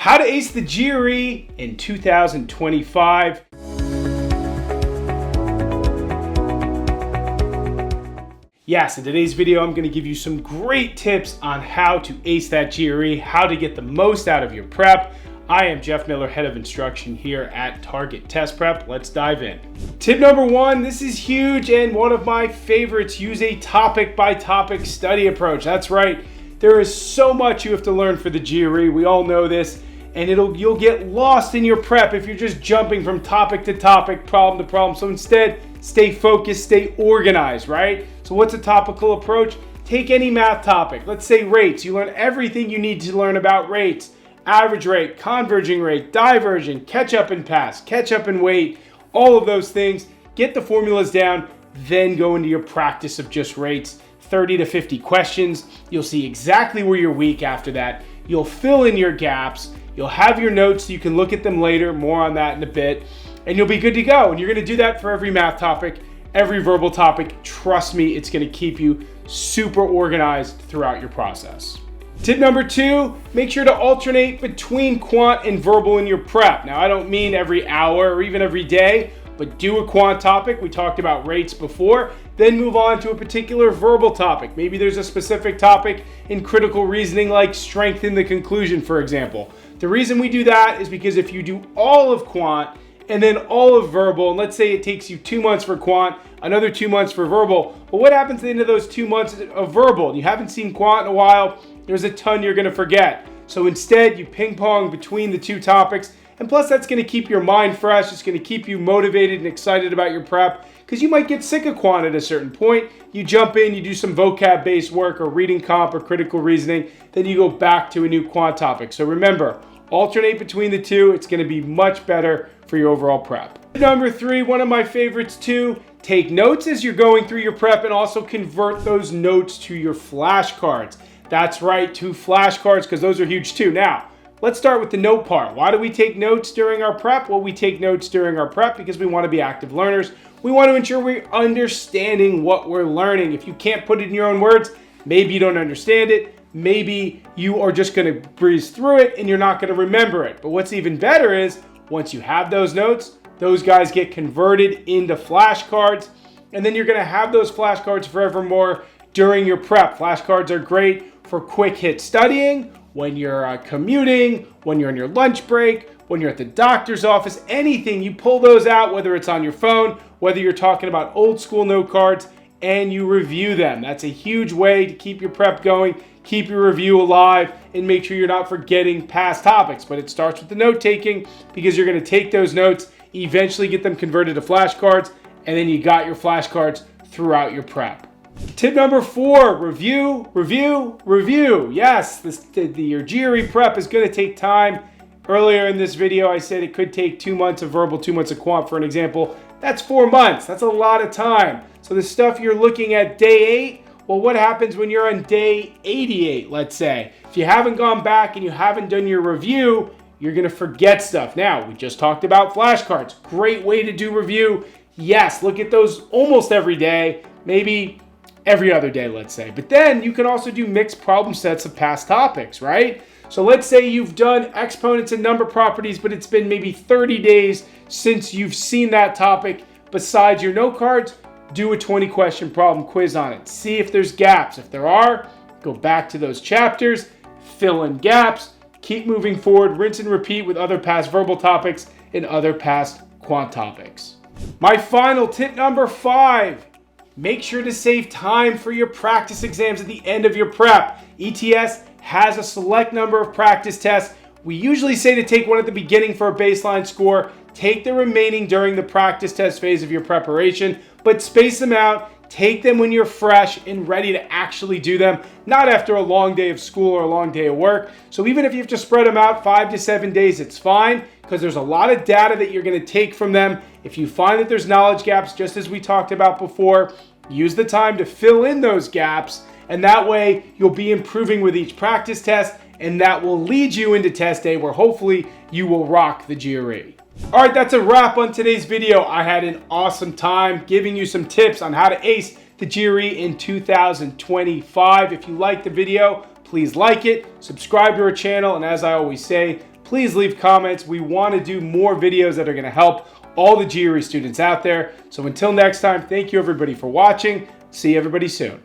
How to ace the GRE in 2025. Yes, in today's video, I'm going to give you some great tips on how to ace that GRE, how to get the most out of your prep. I am Jeff Miller, Head of Instruction here at Target Test Prep. Let's dive in. Tip number one, this is huge and one of my favorites. Use a topic by topic study approach. That's right. There is so much you have to learn for the GRE. We all know this, and you'll get lost in your prep if you're just jumping from topic to topic, problem to problem. So instead, stay focused, stay organized, right? So what's a topical approach? Take any math topic. Let's say rates. You learn everything you need to learn about rates. Average rate, converging rate, diversion, catch up and pass, catch up and wait, all of those things. Get the formulas down, then go into your practice of just rates. 30 to 50 questions. You'll see exactly where you're weak after that. You'll fill in your gaps. You'll have your notes so you can look at them later. More on that in a bit. And you'll be good to go. And you're going to do that for every math topic, every verbal topic. Trust me, it's going to keep you super organized throughout your process. Tip number two, make sure to alternate between quant and verbal in your prep. Now, I don't mean every hour or even every day, but do a quant topic. We talked about rates before. Then move on to a particular verbal topic. Maybe there's a specific topic in critical reasoning like strengthen the conclusion, for example. The reason we do that is because if you do all of quant and then all of verbal, and let's say it takes you 2 months for quant, another 2 months for verbal, well, what happens at the end of those 2 months of verbal? You haven't seen quant in a while, there's a ton you're gonna forget. So instead, you ping pong between the two topics, and plus that's gonna keep your mind fresh, it's gonna keep you motivated and excited about your prep, because you might get sick of quant at a certain point. You jump in, you do some vocab-based work or reading comp or critical reasoning, then you go back to a new quant topic. So remember, alternate between the two. It's going to be much better for your overall prep. Number three, one of my favorites too, take notes as you're going through your prep and also convert those notes to your flashcards. That's right, 2 flashcards, because those are huge too. Now, let's start with the note part. Why do we take notes during our prep? Well, we take notes during our prep because we want to be active learners. We want to ensure we're understanding what we're learning. If you can't put it in your own words, maybe you don't understand it. Maybe you are just going to breeze through it and you're not going to remember it. But what's even better is once you have those notes, those guys get converted into flashcards, and then you're going to have those flashcards forevermore during your prep. Flashcards are great for quick hit studying, when you're commuting, when you're on your lunch break, when you're at the doctor's office, anything, you pull those out, whether it's on your phone, whether you're talking about old school note cards, and you review them. That's a huge way to keep your prep going, keep your review alive, and make sure you're not forgetting past topics. But it starts with the note taking, because you're going to take those notes, eventually get them converted to flashcards, and then you got your flashcards throughout your prep. Tip number 4, review, review, review. Yes, your GRE prep is going to take time. Earlier in this video, I said it could take 2 months of verbal, 2 months of quant for an example. That's 4 months. That's a lot of time. So the stuff you're looking at day 8, well, what happens when you're on day 88, let's say? If you haven't gone back and you haven't done your review, you're going to forget stuff. Now, we just talked about flashcards. Great way to do review. Yes, look at those almost every day, maybe every other day, let's say. But then you can also do mixed problem sets of past topics, right? So let's say you've done exponents and number properties, but it's been maybe 30 days since you've seen that topic. Besides your note cards, do a 20-question problem quiz on it. See if there's gaps. If there are, go back to those chapters, fill in gaps, keep moving forward, rinse and repeat with other past verbal topics and other past quant topics. My final tip number 5, make sure to save time for your practice exams at the end of your prep. ETS has a select number of practice tests. We usually say to take one at the beginning for a baseline score, take the remaining during the practice test phase of your preparation, but space them out. Take them when you're fresh and ready to actually do them, not after a long day of school or a long day of work. So even if you have to spread them out 5 to 7 days, it's fine, because there's a lot of data that you're going to take from them. If you find that there's knowledge gaps, just as we talked about before, use the time to fill in those gaps, and that way you'll be improving with each practice test, and that will lead you into test day where hopefully you will rock the GRE. All right, that's a wrap on today's video. I had an awesome time giving you some tips on how to ace the GRE in 2025. If you liked the video, please like it, subscribe to our channel, and as I always say, please leave comments. We want to do more videos that are going to help all the GRE students out there. So until next time, thank you everybody for watching. See everybody soon.